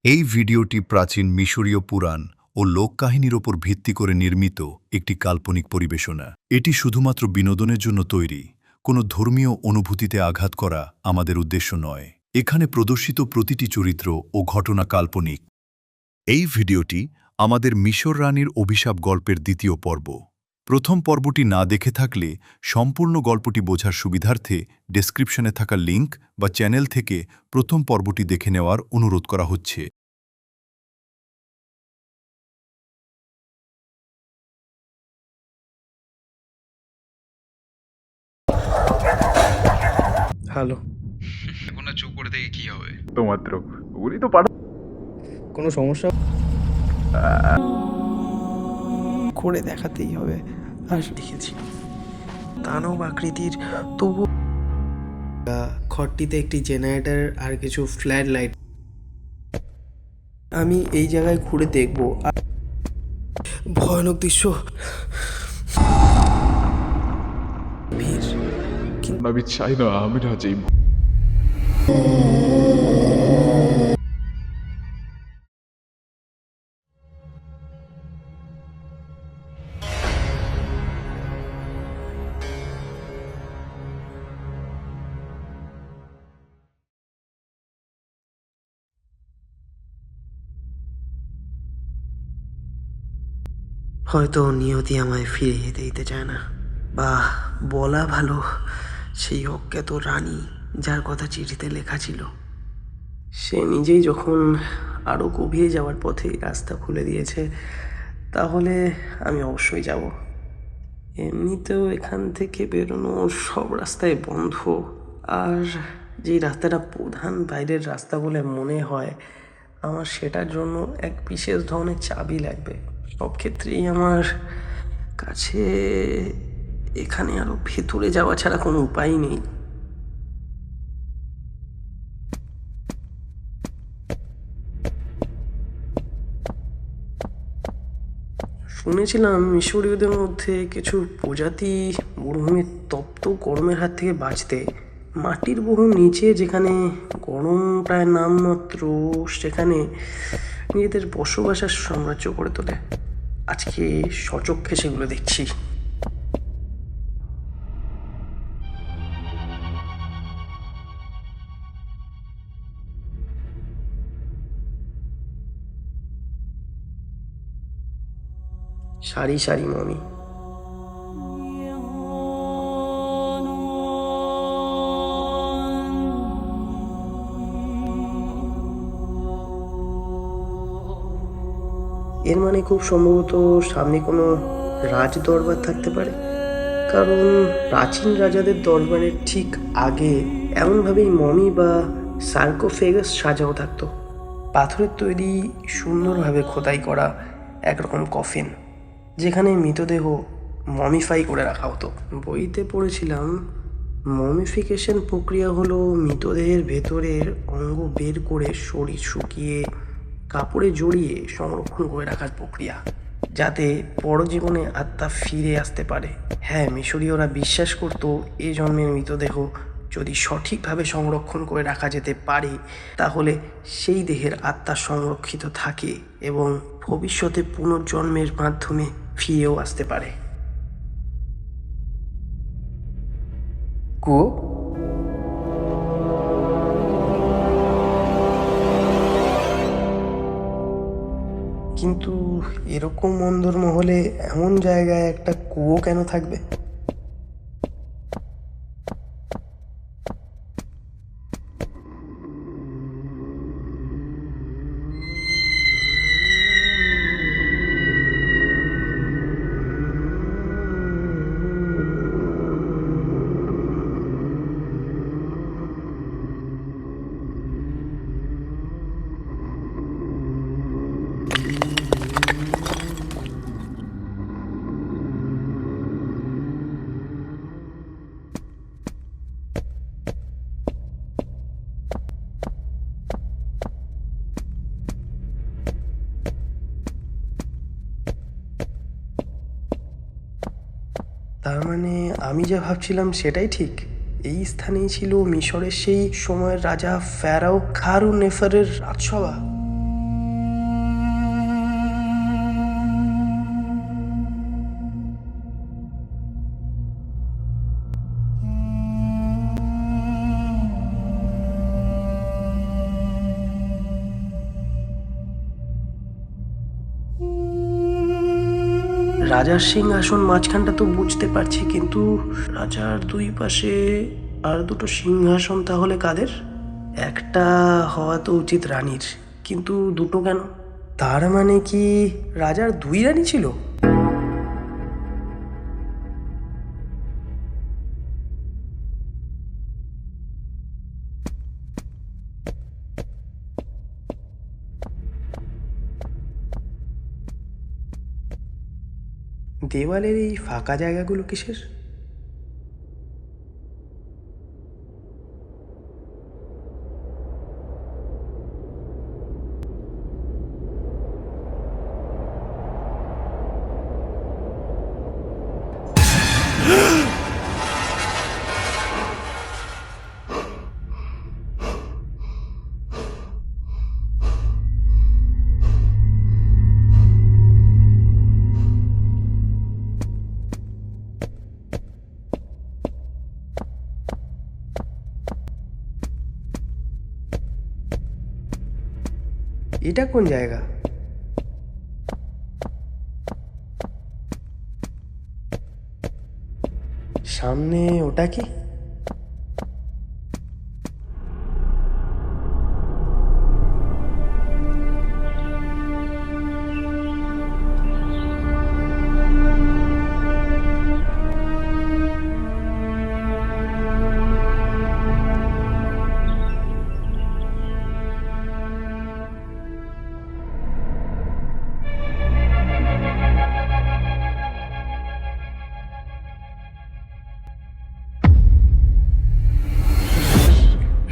এই ভিডিওটি প্রাচীন মিশরীয় পুরাণ ও লোককাহিনীর ওপর ভিত্তি করে নির্মিত একটি কাল্পনিক পরিবেশনা। এটি শুধুমাত্র বিনোদনের জন্য তৈরি, কোনো ধর্মীয় অনুভূতিতে আঘাত করা আমাদের উদ্দেশ্য নয়। এখানে প্রদর্শিত প্রতিটি চরিত্র ও ঘটনা কাল্পনিক। এই ভিডিওটি আমাদের মিশর রানীর অভিশাপ গল্পের দ্বিতীয় পর্ব। প্রথম পর্বটি না দেখে থাকলে সম্পূর্ণ গল্পটি বোঝার সুবিধার্থে ডেসক্রিপশনে থাকা লিঙ্ক বা চ্যানেল থেকে প্রথম পর্বটি দেখে নেওয়ার অনুরোধ করা হচ্ছে। হ্যালো। এখন আর চুপ করে থেকে কি হবে? তো মাত্র উনি তো পারো কোনো সমস্যা করে দেখাতেই হবে। আর দেখেছি দানব আকৃতির, তবু ঘরটিতে একটি জেনারেটর আর কিছু ফ্ল্যাড লাইট। আমি এই জায়গায় ঘুরে দেখব। আর ভয়ানক দৃশ্য, ভিড়। আমি চাই না আমি না চাই। হয়তো নিয়তি আমায় ফিরে যেতে দিতে চায় না, বা বলা ভালো সেই অজ্ঞাত রানী যার কথা চিঠিতে লেখা ছিল, সে নিজেই যখন আরও গভীরে যাওয়ার পথে রাস্তা খুলে দিয়েছে, তাহলে আমি অবশ্যই যাব। এমনিতেও এখান থেকে বেরোনো সব রাস্তায় বন্ধ, আর যেই রাস্তাটা প্রধান বাইরের রাস্তা বলে মনে হয় আমার, সেটার জন্য এক বিশেষ ধরনের চাবি লাগবে। সব ক্ষেত্রেই আমার কাছে এখানে আরও ভেতরে যাওয়া ছাড়া কোনো উপায় নেই। শুনেছিলাম মিশরীয়দের মধ্যে কিছু প্রজাতি মরুভূমির তপ্ত গরমের হাত থেকে বাঁচতে মাটির বহু নিচে, যেখানে গরম প্রায় নামমাত্র, সেখানে নিজেদের বসবাসের সাম্রাজ্য করে তোলে। আজকে সচক্ষে সেগুলো দেখছি। সারি সারি মমি, এর মানে খুব সম্ভবত সামনে কোনো রাজ দরবার থাকতে পারে, কারণ প্রাচীন রাজাদের দরবারের ঠিক আগে এমনভাবেই মমি বা সার্কোফেগাস সাজাও থাকতো। পাথরের তৈরি, সুন্দরভাবে খোদাই করা একরকম কফিন, যেখানে মৃতদেহ মমিফাই করে রাখা হতো। বইতে পড়েছিলাম মমিফিকেশন প্রক্রিয়া হলো মৃতদেহের ভেতরের অঙ্গ বের করে শরীর শুকিয়ে কাপড়ে জড়িয়ে সংরক্ষণ করে রাখার প্রক্রিয়া, যাতে পরজীবনে আত্মা ফিরে আসতে পারে। হ্যাঁ, মিশরীয়রা বিশ্বাস করত এ জন্মের মৃতদেহ যদি সঠিকভাবে সংরক্ষণ করে রাখা যেতে পারে, তাহলে সেই দেহের আত্মা সংরক্ষিত থাকে এবং ভবিষ্যতে পুনর্জন্মের মাধ্যমে ফিরেও আসতে পারে। কিন্তু এরকম অন্দরমহলে এমন জায়গায় একটা কুয়ো কেন থাকবে? তার মানে আমি যা ভাবছিলাম সেটাই ঠিক। এই স্থানেই ছিল মিশরের সেই সময়ের রাজা ফেরাও খারুনেফারের রাজসভা। রাজার সিংহাসন মাঝখানটা তো বুঝতে পারছি, কিন্তু রাজার দুই পাশে আর দুটো সিংহাসন তাহলে কাদের? একটা হওয়া তো উচিত রানীর, কিন্তু দুটো কেন? তার মানে কি রাজার দুই রানী ছিল? দেওয়ালের এই ফাঁকা জায়গাগুলো কিসের? এটা কোন জায়গা? সামনে ওটা কি?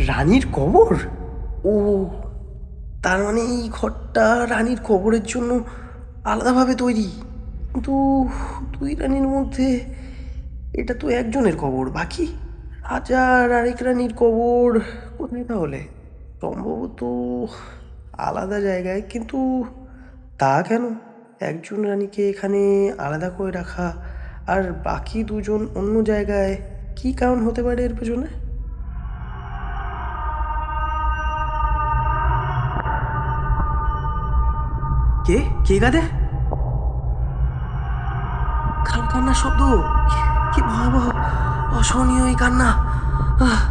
রানীর কবর? ও, তার মানে এই ঘরটা রানীর কবরের জন্য আলাদাভাবে তৈরি। কিন্তু দুই রানীর মধ্যে এটা তো একজনের কবর, বাকি রাজার আরেক রানীর কবর কোথায় তাহলে? সম্ভবত আলাদা জায়গায়, কিন্তু তা কেন? একজন রানীকে এখানে আলাদা করে রাখা আর বাকি দুজন অন্য জায়গায়, কী কারণ হতে পারে এর পেছনে? কে কে কাঁদে? কান্নার শব্দ! কি ভয়াবহ, অসহনীয় এই কান্না! আহ!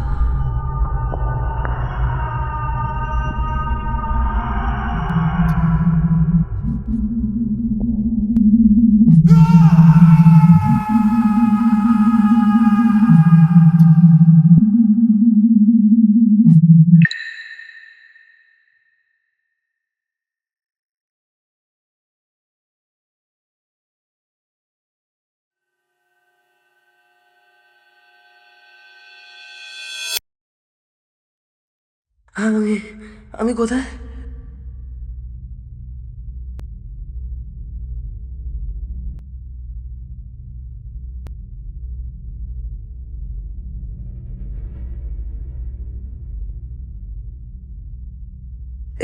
আমি আমি কোথায়?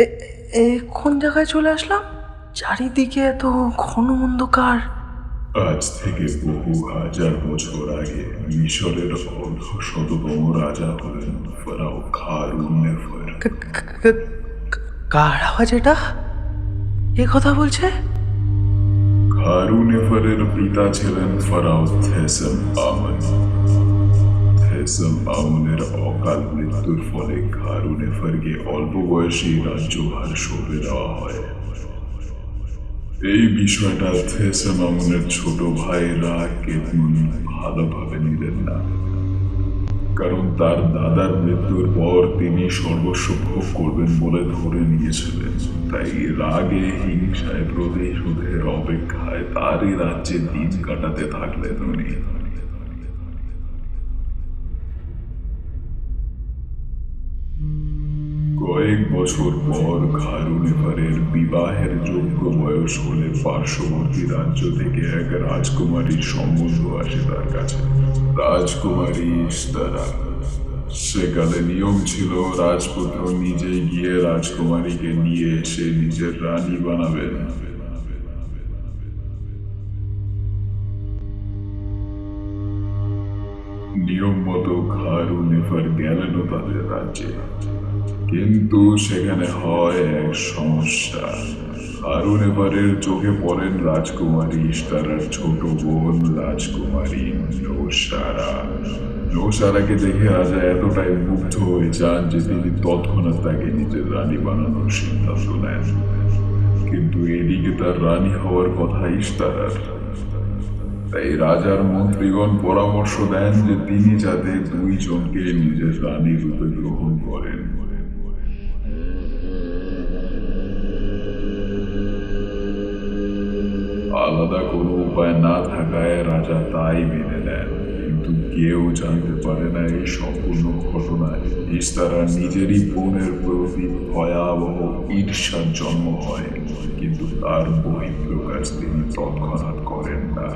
এ এ কোন জায়গায় চলে আসলাম? চারিদিকে এত ঘন অন্ধকার। আজ থেকে বহু হাজার বছর আগে মিশরের অর্ধশততম রাজা হলেন ফারাও খারুন-নেফার। কার আওয়াজ এটা? এ কথা বলছে? খারুন-নেফারের পিতা ছিলেন ফারাও থেসেম আমন। থেসেম আমনের অকাল মৃত্যুর ফলে খারুন-নেফারকে অল্প বয়সী রাজ্যভার সঁপে দেওয়া হয়। এই বিষয়টা থেসেম আমনের ছোট ভাই রা-কেতমুন ভালোভাবে নিলেন না, কারণ তার দাদার মৃত্যুর পর তিনি সর্বস্ব ভোগ করবেন বলে ধরে নিয়েছিলেন। তাই রাগে হিংসায় প্রতিশোধের অপেক্ষায় তারই রাজ্যে দিন কাটাতে থাকলেন উনি। কয়েক বছর পর খারুন-নেফারের বিবাহের যোগ্য বয়স হলে পার্শ্ববর্তী রাজ্য থেকে এক রাজকুমারীর সম্বন্ধ আসে তার কাছে। রাজকুমারী ইশতারা। সেকালে নিয়ম ছিল রাজপুত্র নিজেই গিয়ে রাজকুমারীকে নিয়ে এসে নিজের রানী বানাবেন। নিয়ম মতো খারুন-নেফার গেলেন তাদের রাজ্যে, কিন্তু সেখানে হয় এক সমস্যা। হারুন এবারের চোখে পড়েন রাজকুমারী ইস্তারার ছোট বোন রাজকুমারী নৌসারা। নৌসারাকে দেখে রাজা এতটাই মুগ্ধ হয়ে যান যে তিনি তৎক্ষণাৎ তাকে নিজের রানী বানানোর সিদ্ধান্ত নেন। কিন্তু এদিকে তার রানী হওয়ার কথা ইস্তারার। তাই রাজার মন্ত্রীগণ পরামর্শ দেন যে তিনি যাতে দুইজনকে নিজের রানী রূপে গ্রহণ করেন। আলাদা কোনো উপায় না থাকায় রাজা তাই মেনে নেন। কিন্তু কেউ জানতে পারে না এই সম্পূর্ণ ঘটনায় ইস্তারা নিজেরই বোনের প্রতি ভয়াবহ ঈর্ষার জন্ম হয়, কিন্তু তার বহিঃপ্রকাশ তিনি তৎক্ষণাৎ করেন না।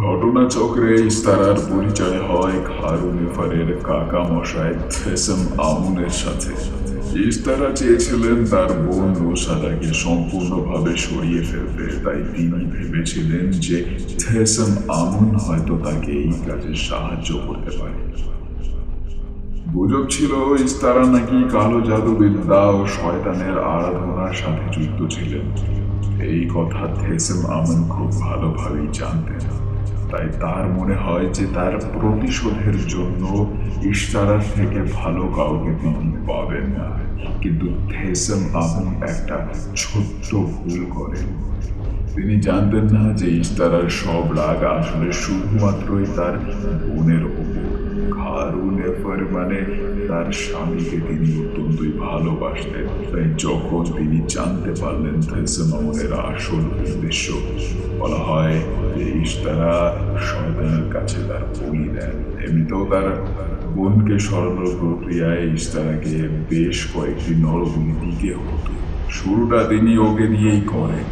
ঘটনাচক্রে ইস্তারার পরিচয় হয় খারুনেফারের কাকা মশাই থেসেম আমুনের সাথে। ইস্তারা চেয়েছিলেন তার বোন নৌসারাকে সম্পূর্ণভাবে সরিয়ে ফেলতে, তাই তিনি ভেবেছিলেন যে থেসেম আমুন হয়তো তাকে এই কাজে সাহায্য করতে পারে। গুজব ছিল ইস্তারা নাকি কালো জাদুবিদ্যা ও শয়তানের আরাধনার সাথে যুক্ত ছিলেন। এই কথা থেসেম আমুন খুব ভালোভাবেই জানতেন। তাই তার মনে হয় যে তার প্রতিশোধের জন্য ইস্তারার থেকে ভালো কাউকে তিনি পাবেন না। কিন্তু থেসেম আমুন একটা ছোট্ট ভুল করেন। তিনি জানতেন না যে ইস্তারার সব রাগ আসলে শুধুমাত্রই তার বোনের ওপর। খারুনেফার মানে তার স্বামীকে তিনি অত্যন্তই ভালোবাসতেন। তাই যখন তিনি জানতে পারলেন থেসেম আমুনের আসল উদ্দেশ্য, বলা হয় যে ইস্তারা শয়তানের কাছে তার বলি দেন। এমনিতেও তার বোনকে সরানোর প্রক্রিয়ায় ইস্তারাকে বেশ কয়েকটি নরবলি দিতে হতো। শুরুটা তিনি ওকে দিয়েই করেন।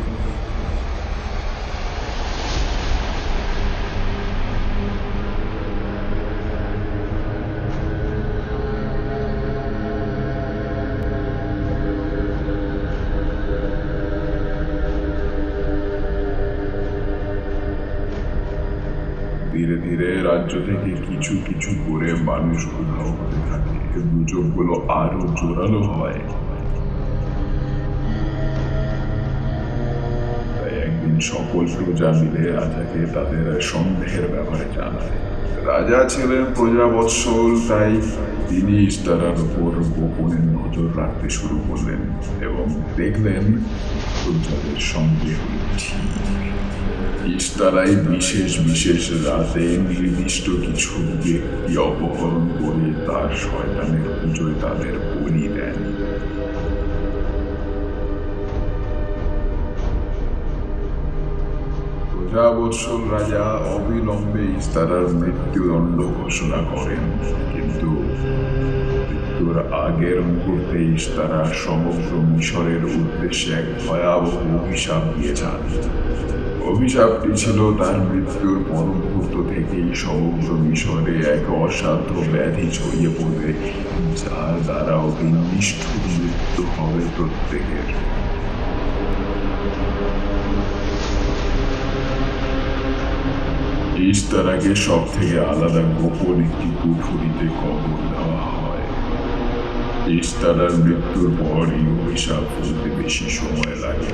ধীরে ধীরে রাজ্য থেকে কিছু কিছু করে মানুষ উধাও হতে থাকে। গুজবগুলো আরো জোরালো হয়। তাই একদিন সকল প্রজা মিলে রাজাকে তাদের সন্দেহের ব্যাপারে জানায়। রাজা ছিলেন প্রজাবৎসল, তাই তিনি ইস্তারার উপর গোপনে নজর রাখতে শুরু করলেন এবং দেখলেন প্রজাদের সঙ্গে ঠিক ইস্তারাই বিশেষ বিশেষ রাতে নির্দিষ্ট কিছু ব্যক্তি অপহরণ করে তার শয়তানের পুজোয় তাদের বলি দেন। প্রজাবৎসল রাজা অবিলম্বে ইস্তারার মৃত্যুদণ্ড ঘোষণা করেন। কিন্তু মৃত্যুর আগের মুহূর্তে ইস্তারা সমগ্র মিশরের উদ্দেশ্যে এক ভয়াবহ অভিশাপ দিয়ে যান। অভিশাপটি ছিল তার মৃত্যুর পর মুহূর্ত থেকেই সমগ্র মিশরে এক অসাধ্য ব্যাধি ছড়িয়ে পড়বে, যার দ্বারা অতি নিষ্ঠুর মৃত্যু হবে প্রত্যেকের। ইস্তারাকে সব থেকে আলাদা গোপন একটি কুঠুরিতে কবর দেওয়া হয়। ইস্তারার মৃত্যুর পর এই অভিশাপ ফেলতে বেশি সময় লাগে।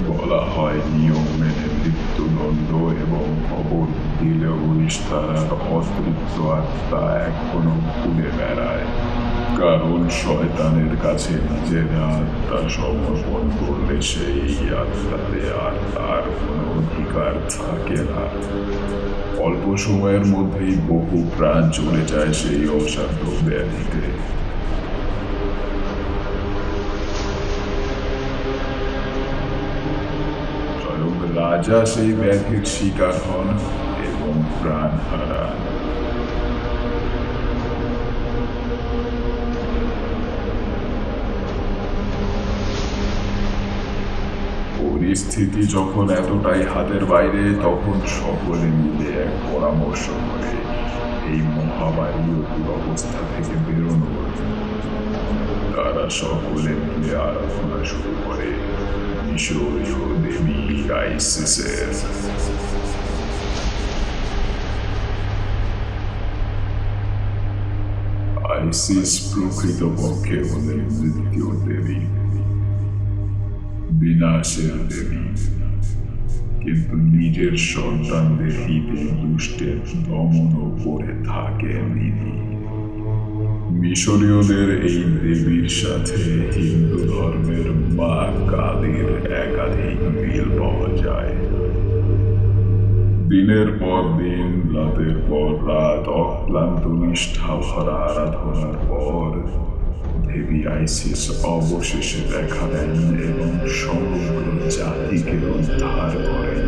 বলা হয় নিয়ম মেনে মৃত্যুদণ্ড এবং কবর দিলেও ইস্তারার অতৃপ্ত আত্মা এখনো ঘুরে বেড়ায়, কারণ শয়তানের কাছে নিজের আত্মা সমর্পণ করলে সেই আত্মাতে আর তার কোনো অধিকার থাকে না। অল্প সময়ের মধ্যেই বহু প্রাণ চলে যায় সেই অসাধ্য ব্যাধিতে। রাজা সেই ব্যাধির শিকার হন এবং প্রাণ হারান। পরিস্থিতি যখন এতটাই হাতের বাইরে, তখন সকলে মিলে এক পরামর্শ করে এই মহামারী ও দুরবস্থা থেকে বেরোনোর। তারা সকলে মিলে আরাধনা শুরু করে মিশরীয় দেবী আইসিসের। আইসিস প্রকৃতপক্ষে হলেন মৃত্যুর দেবী, বিনাশের দেবী, কিন্তু নিজের সন্তানদের হিতে দুষ্টের দমনও করে থাকেন ইনি। মিশরীয়দের এই দেবীর সাথে হিন্দু ধর্মের মা কালীর একাধিক মিল পাওয়া যায়। দিনের পর দিন, রাতের পর রাত অক্লান্ত নিষ্ঠা ভরা আরাধনার পর দেবী আইসিস অবশেষে দেখা দেন এবং সমগ্র জাতিকে উদ্ধার করেন।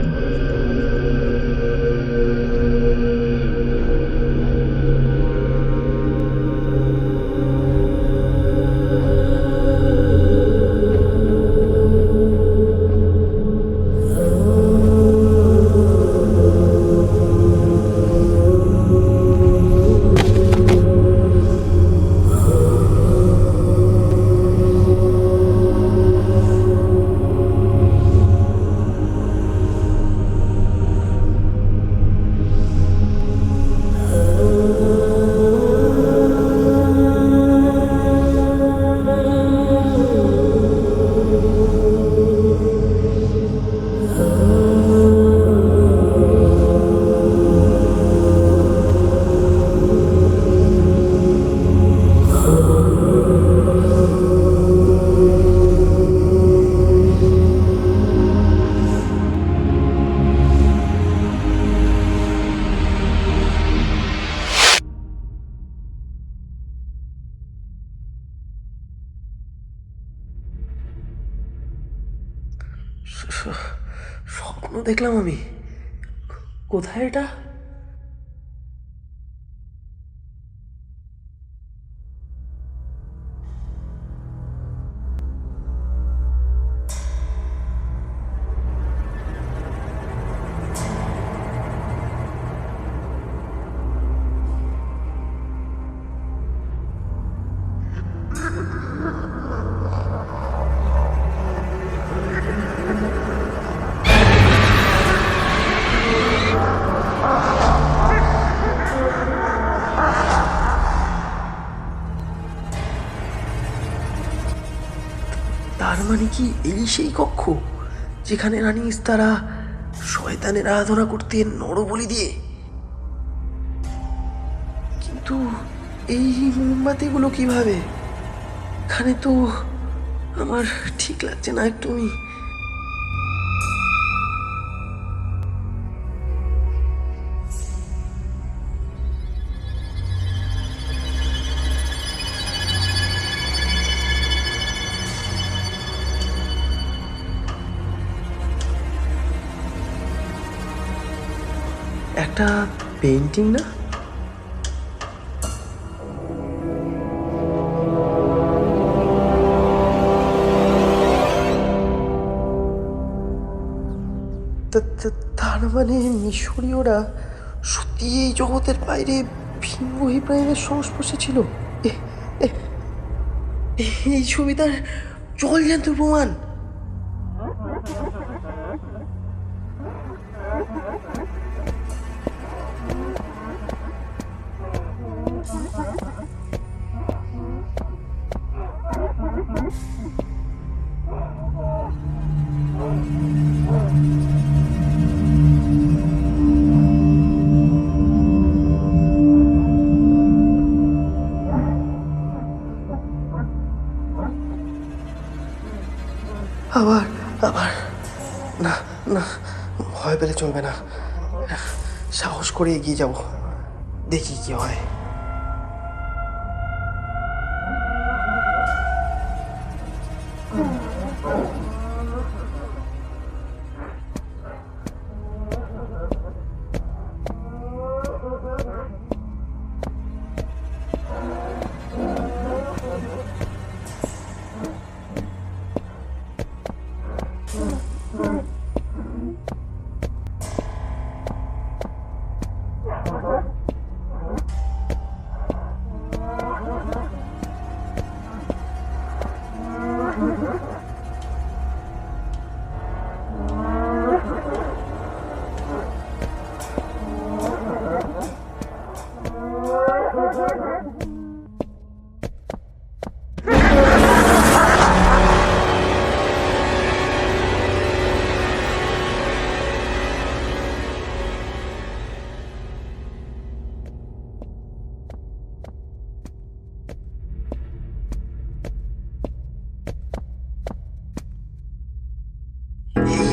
স্বপ্ন দেখলাম আমি? কোথায় এটা? তার মানে কি এই সেই কক্ষ যেখানে রানী ইস্তারা শয়তানের আরাধনা করতেন নরবলি দিয়ে? কিন্তু এই মোমবাতিগুলো কিভাবে? এখানে তো আমার ঠিক লাগছে না একদমই। একটা পেন্টিং না? তার মানে মিশরীয়রা সত্যি এই জগতের বাইরে ভিন্ন প্রাণীদের সংস্পর্শে ছিল। এই ছবিটার জলজ্যান্ত প্রমাণ। আবার আবার না না, ভয় পেলে চলবে না। সাহস করে এগিয়ে যাব, দেখি কি হয়।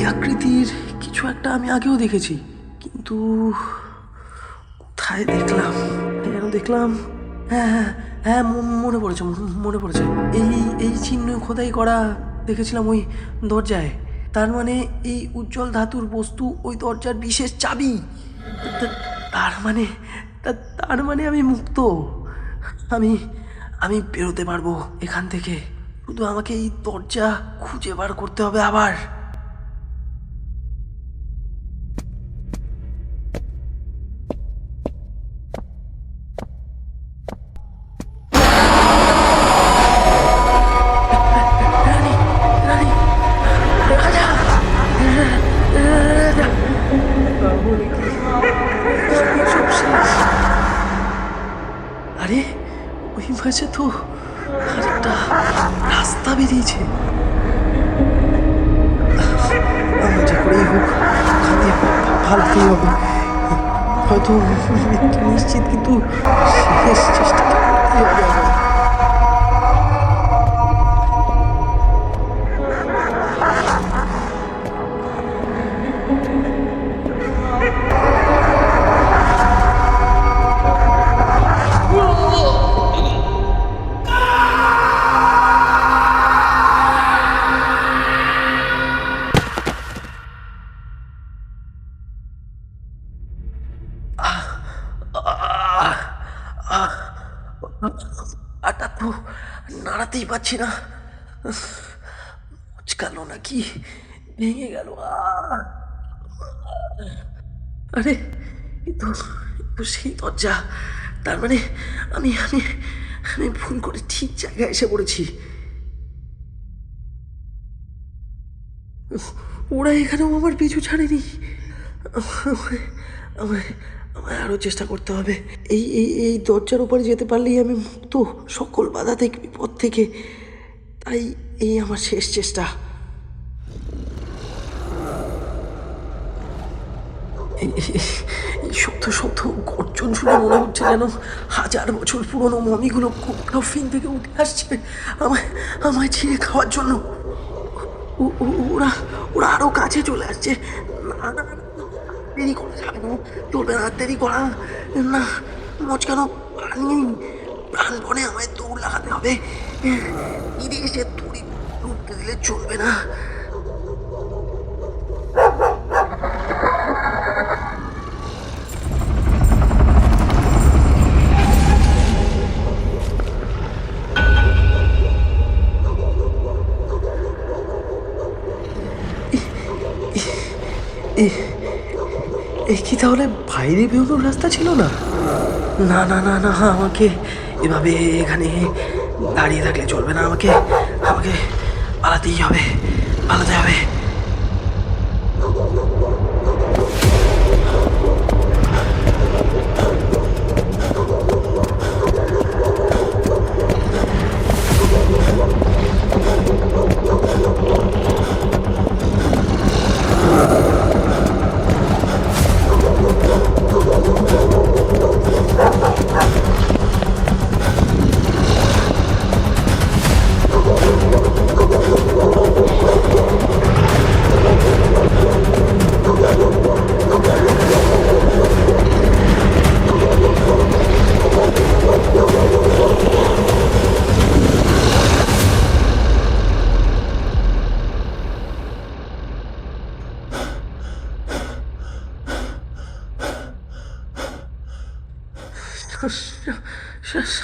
আকৃতির কিছু একটা আমি আগেও দেখেছি, কিন্তু কোথায় দেখলাম, যেন দেখলাম। হ্যাঁ হ্যাঁ হ্যাঁ, মনে পড়েছে। এই এই চিহ্ন খোদাই করা দেখেছিলাম ওই দরজায়। তার মানে এই উজ্জ্বল ধাতুর বস্তু ওই দরজার বিশেষ চাবি। তার মানে তার মানে আমি মুক্ত। আমি আমি বেরোতে পারবো এখান থেকে। শুধু আমাকে এই দরজা খুঁজে বার করতে হবে আবার। রানী, রানী, রাজা! তাহলে কি সব শেষ? আরে ওই মাঝে তো আরেকটা রাস্তা বেরিয়েছে। আমার যে করেই হোক ওখান দিয়ে পালাতেই হবে। হয়তো মৃত্যু নিশ্চিত, কিন্তু শেষ চেষ্টা করতেই হবে আমার। আটা তো নাড়াতেই পারছি না। মচকালো নাকি ভেঙে গেল। আরে এ তো সেই দরজা। তার মানে আমি আমি আমি ভুল করে ঠিক জায়গায় এসে পড়েছি। ওরা এখানেও আমার পিছু ছাড়েনি। আমায় আমায় আমায় আরো চেষ্টা করতে হবে। এই এই এই দরজার উপরে যেতে পারলেই আমি মুক্ত সকল বাধা থেকে, বিপদ থেকে। তাই এই আমার শেষ চেষ্টা। এই শব্দ গর্জন শুনে মনে হচ্ছে যেন 1000 বছর পুরনো মমিগুলো কফিন থেকে উঠে আসছে আমায় আমায় ছিঁড়ে খাওয়ার জন্য। ওরা ওরা আরো কাছে চলে আসছে। না না না, দেরি করা যাবে না, চলবে না দেরি করা। না, মচকানো প্রাণপণে আমায় দৌড় লাগাতে হবে। ফিরে এসে দড়ি ঢুকতে দিলে চলবে না। এ কি তাহলে বাইরে বেরোনোর রাস্তা ছিল না? না না না না, আমাকে এভাবে এখানে দাঁড়িয়ে থাকলে চলবে না। আমাকে আমাকে পালাতেই হবে, পালাতে হবে।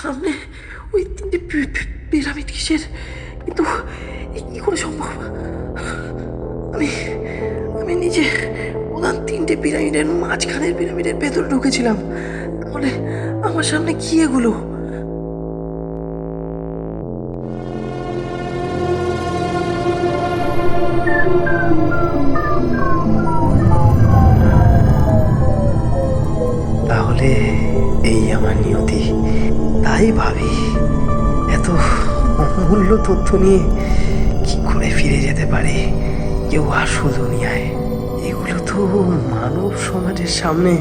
সামনে ওই 3টে পিরামিড কিসের? কিন্তু কি করে সম্ভব? আমি আমি নিজে প্রধান 3টে পিরামিডের মাঝখানের পিরামিডের ভেতরে ঢুকেছিলাম। তাহলে আমার সামনে কি এগুলো? তাহলে এই আমার নিয়তি। তাই ভাবি, এত অমূল্য তথ্য নিয়ে কি করে ফিরে যেতে পারে কেউ আসল দুনিয়ায়? এগুলো তো মানব সমাজের সামনে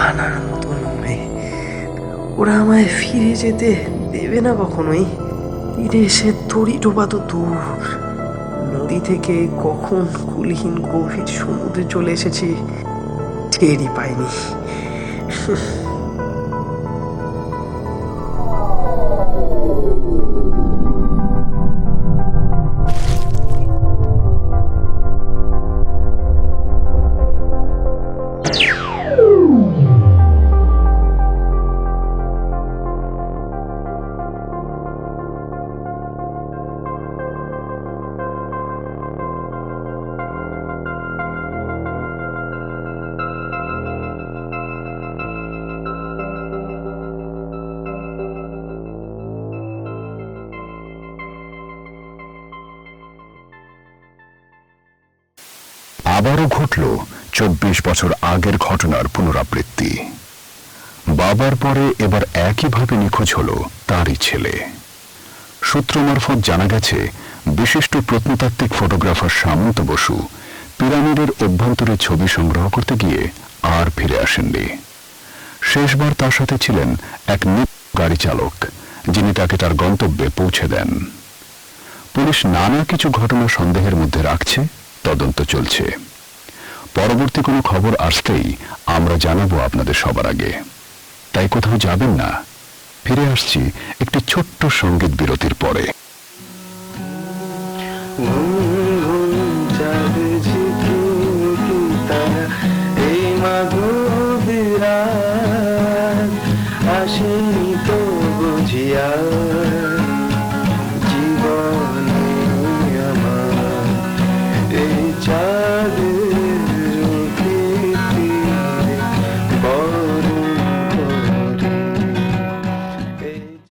আনার মতো নয়। ওরা আমায় ফিরে যেতে দেবে না কখনোই। ফিরে এসে তড়ি ডোবা তো দূর, নদী থেকে কখন কুলহীন গভীর সমুদ্রে চলে এসেছি টেরই পাইনি। আবারও ঘটল ২৪ বছর আগের ঘটনার পুনরাবৃত্তি। বাবার পরে এবার একইভাবে নিখোঁজ হল তারই ছেলে। সূত্র মারফত জানা গেছে, বিশিষ্ট প্রত্নতাত্ত্বিক ফটোগ্রাফার সামন্ত বসু পিরামিডের অভ্যন্তরে ছবি সংগ্রহ করতে গিয়ে আর ফিরে আসেননি। শেষবার তার সাথে ছিলেন এক গাড়ি চালক, যিনি তাকে তার গন্তব্যে পৌঁছে দেন। পুলিশ নানা কিছু ঘটনা সন্দেহের মধ্যে রাখছে, তদন্ত চলছে। পরবর্তী কোনো খবর আসতেই আমরা জানাবো আপনাদের সবার আগে। তাই কোথাও যাবেন না, ফিরে আসছি একটি ছোট্ট সঙ্গীত বিরতির পরে। আসেনি তো বুঝিয়া জীবনে আমার এই